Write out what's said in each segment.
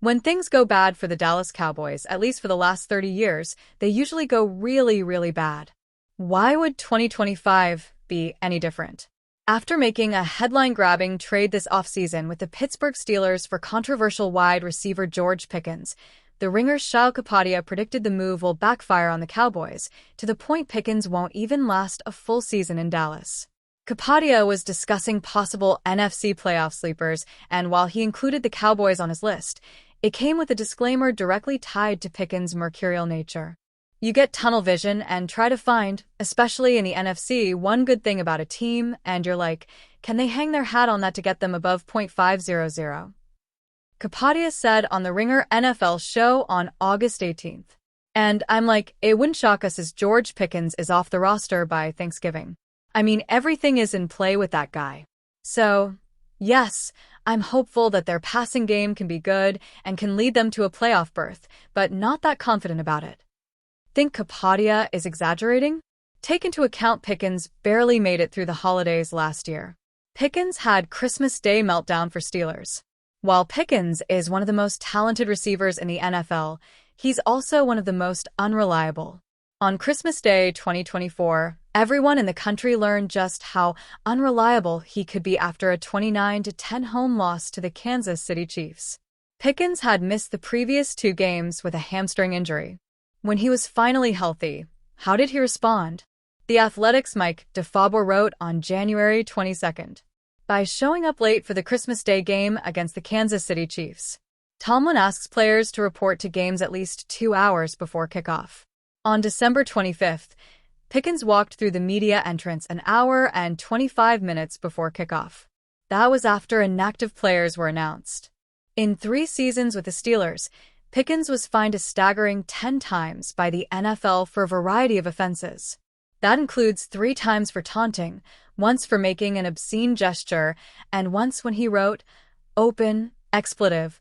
When things go bad for the Dallas Cowboys, at least for the last 30 years, they usually go really, really bad. Why would 2025 be any different? After making a headline-grabbing trade this offseason with the Pittsburgh Steelers for controversial wide receiver George Pickens, the Ringer's Shao Kapadia predicted the move will backfire on the Cowboys, to the point Pickens won't even last a full season in Dallas. Kapadia was discussing possible NFC playoff sleepers, and while he included the Cowboys on his list, it came with a disclaimer directly tied to Pickens' mercurial nature. You get tunnel vision and try to find, especially in the NFC, one good thing about a team, and you're like, can they hang their hat on that to get them above .500? Kapadia said on the Ringer NFL show on August 18th. And I'm like, it wouldn't shock us as George Pickens is off the roster by Thanksgiving. I mean, everything is in play with that guy. So, yes, I'm hopeful that their passing game can be good and can lead them to a playoff berth, but not that confident about it. Think Kapadia is exaggerating? Take into account Pickens barely made it through the holidays last year. Pickens had Christmas Day meltdown for Steelers. While Pickens is one of the most talented receivers in the NFL, he's also one of the most unreliable. On Christmas Day 2024, everyone in the country learned just how unreliable he could be after a 29-10 home loss to the Kansas City Chiefs. Pickens had missed the previous 2 games with a hamstring injury. When he was finally healthy, how did he respond? The Athletic's Mike DeFabor wrote on January 22nd. By showing up late for the Christmas Day game against the Kansas City Chiefs. Tomlin asks players to report to games at least 2 hours before kickoff. On December 25th, Pickens walked through the media entrance an hour and 25 minutes before kickoff. That was after inactive players were announced. In 3 seasons with the Steelers, Pickens was fined a staggering 10 times by the NFL for a variety of offenses. That includes 3 times for taunting, once for making an obscene gesture, and once when he wrote, "open, expletive,"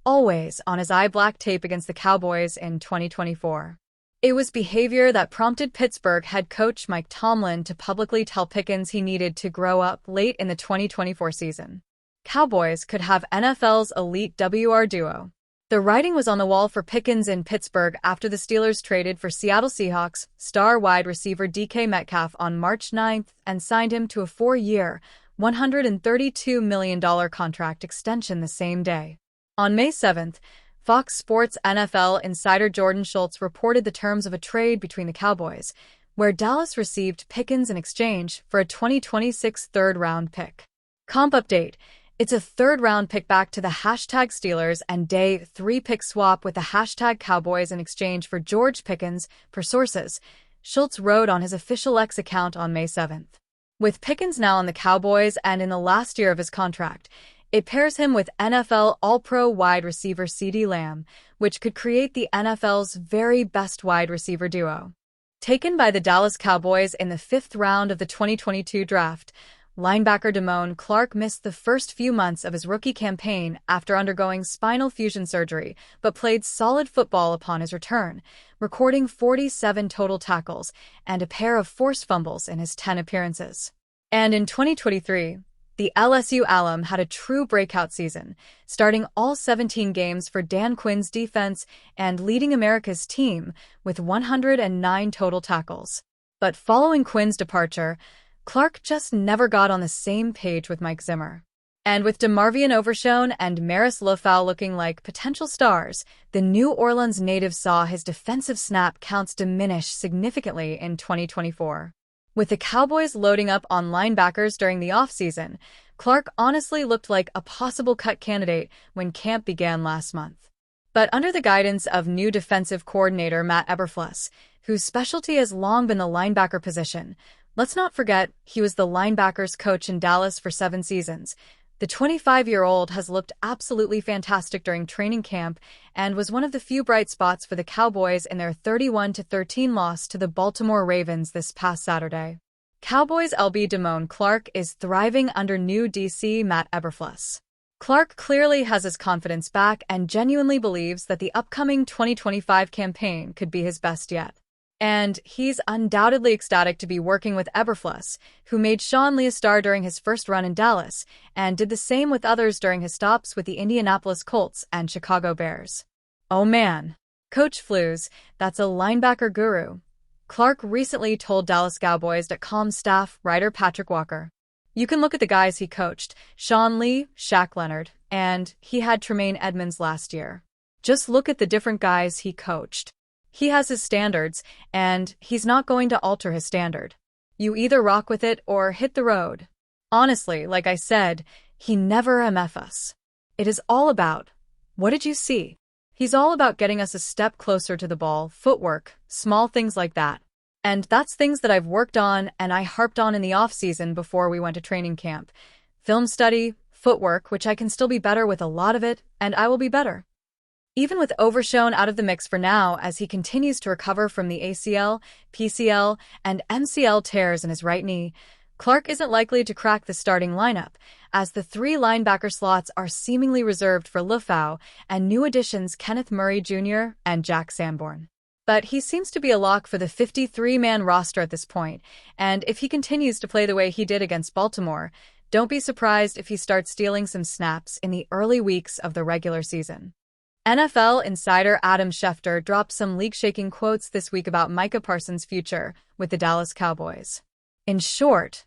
always on his eye-black tape against the Cowboys in 2024. It was behavior that prompted Pittsburgh head coach Mike Tomlin to publicly tell Pickens he needed to grow up late in the 2024 season. Cowboys could have NFL's elite WR duo. The writing was on the wall for Pickens in Pittsburgh after the Steelers traded for Seattle Seahawks star wide receiver DK Metcalf on March 9th and signed him to a 4-year, $132 million contract extension the same day. On May 7th, Fox Sports NFL insider Jordan Schultz reported the terms of a trade between the Cowboys, where Dallas received Pickens in exchange for a 2026 third-round pick. Comp update. It's a third-round pick back to the #Steelers and day 3 pick swap with the #Cowboys in exchange for George Pickens, per sources, Schultz wrote on his official X account on May 7th. With Pickens now on the Cowboys and in the last year of his contract, it pairs him with NFL All-Pro wide receiver CeeDee Lamb, which could create the NFL's very best wide receiver duo. Taken by the Dallas Cowboys in the 5th round of the 2022 draft, linebacker Damone Clark missed the first few months of his rookie campaign after undergoing spinal fusion surgery, but played solid football upon his return, recording 47 total tackles and a pair of forced fumbles in his 10 appearances. And in 2023, the LSU alum had a true breakout season, starting all 17 games for Dan Quinn's defense and leading America's team with 109 total tackles. But following Quinn's departure, Clark just never got on the same page with Mike Zimmer. And with DeMarvion Overshown and Maris Lofau looking like potential stars, the New Orleans native saw his defensive snap counts diminish significantly in 2024. With the Cowboys loading up on linebackers during the offseason, Clark honestly looked like a possible cut candidate when camp began last month. But under the guidance of new defensive coordinator Matt Eberflus, whose specialty has long been the linebacker position, let's not forget he was the linebackers coach in Dallas for 7 seasons. The 25-year-old has looked absolutely fantastic during training camp and was one of the few bright spots for the Cowboys in their 31-13 loss to the Baltimore Ravens this past Saturday. Cowboys LB Damone Clark is thriving under new DC Matt Eberflus. Clark clearly has his confidence back and genuinely believes that the upcoming 2025 campaign could be his best yet. And he's undoubtedly ecstatic to be working with Eberflus, who made Sean Lee a star during his first run in Dallas, and did the same with others during his stops with the Indianapolis Colts and Chicago Bears. Oh man. Coach Flus, that's a linebacker guru. Clark recently told Dallas Cowboys.com staff writer Patrick Walker. You can look at the guys he coached, Sean Lee, Shaq Leonard, and he had Tremaine Edmonds last year. Just look at the different guys he coached. He has his standards, and he's not going to alter his standard. You either rock with it or hit the road. Honestly, like I said, he never MF us. It is all about, what did you see? He's all about getting us a step closer to the ball, footwork, small things like that. And that's things that I've worked on and I harped on in the off-season before we went to training camp. Film study, footwork, which I can still be better with a lot of it, and I will be better. Even with Overshown out of the mix for now as he continues to recover from the ACL, PCL, and MCL tears in his right knee, Clark isn't likely to crack the starting lineup, as the three linebacker slots are seemingly reserved for Lufau and new additions Kenneth Murray Jr. and Jack Sanborn. But he seems to be a lock for the 53-man roster at this point, and if he continues to play the way he did against Baltimore, don't be surprised if he starts stealing some snaps in the early weeks of the regular season. NFL insider Adam Schefter dropped some league-shaking quotes this week about Micah Parsons' future with the Dallas Cowboys. In short,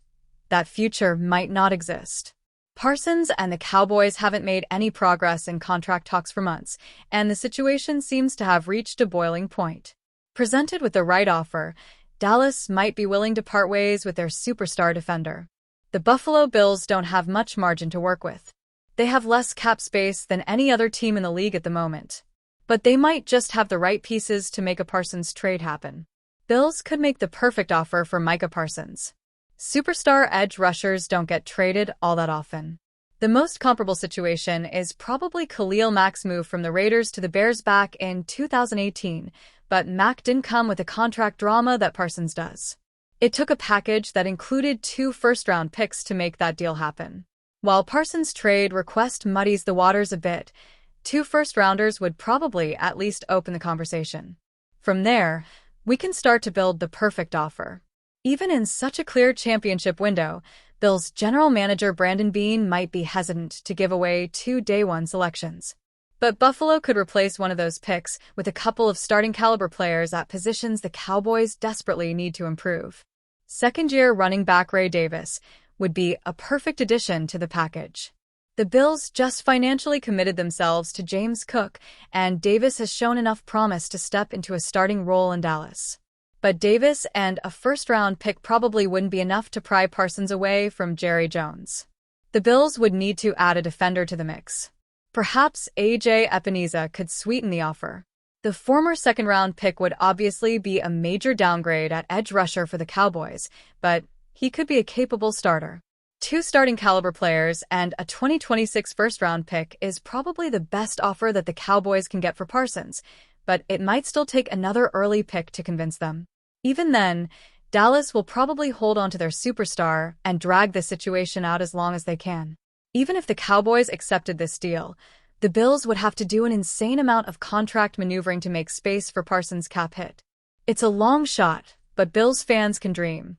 that future might not exist. Parsons and the Cowboys haven't made any progress in contract talks for months, and the situation seems to have reached a boiling point. Presented with the right offer, Dallas might be willing to part ways with their superstar defender. The Buffalo Bills don't have much margin to work with. They have less cap space than any other team in the league at the moment. But they might just have the right pieces to make a Parsons trade happen. Bills could make the perfect offer for Micah Parsons. Superstar edge rushers don't get traded all that often. The most comparable situation is probably Khalil Mack's move from the Raiders to the Bears back in 2018, but Mack didn't come with the contract drama that Parsons does. It took a package that included 2 first-round picks to make that deal happen. While Parsons' trade request muddies the waters a bit, 2 first-rounders would probably at least open the conversation. From there, we can start to build the perfect offer. Even in such a clear championship window, Bills general manager Brandon Beane might be hesitant to give away 2 day-one selections. But Buffalo could replace one of those picks with a couple of starting-caliber players at positions the Cowboys desperately need to improve. Second-year running back Ray Davis would be a perfect addition to the package. The Bills just financially committed themselves to James Cook, and Davis has shown enough promise to step into a starting role in Dallas. But Davis and a first-round pick probably wouldn't be enough to pry Parsons away from Jerry Jones. The Bills would need to add a defender to the mix. Perhaps A.J. Epineza could sweeten the offer. The former second-round pick would obviously be a major downgrade at edge rusher for the Cowboys, but he could be a capable starter. 2 starting-caliber players and a 2026 first-round pick is probably the best offer that the Cowboys can get for Parsons, but it might still take another early pick to convince them. Even then, Dallas will probably hold on to their superstar and drag the situation out as long as they can. Even if the Cowboys accepted this deal, the Bills would have to do an insane amount of contract maneuvering to make space for Parsons' cap hit. It's a long shot, but Bills fans can dream.